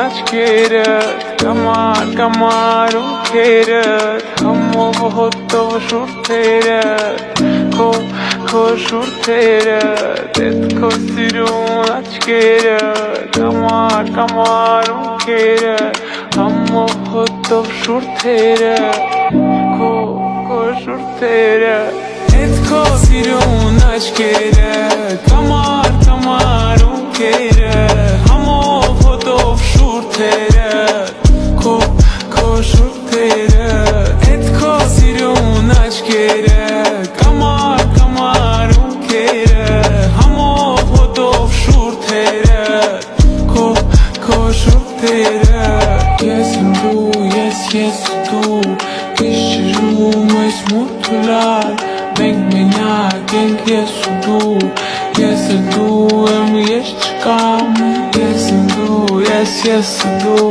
աչքերդ Կամար ունքերդ Համոհոտով շուրթերդ Քո շուրթերդ Էդ քո սիրուն աչքերդ Կամար ունքերդ Համոհոտով շուրթերդ Քո շուրթերդ Էդ քո սիրուն աչքերդ Կամար ունքերդ Համոհոտով շուրթերդ Քո շուրթերդ Էդ քո սիրուն աչքերդ Կամար ունքերդ Համոհոտով շուրթերդ Քո շուրթերդ Ես եմ դու, ես դու Գիշերում այս մութուլար Մենք մենակ ենք ես ու դու Ես դու եմ ես չկամ Ես եմ դու, ես դու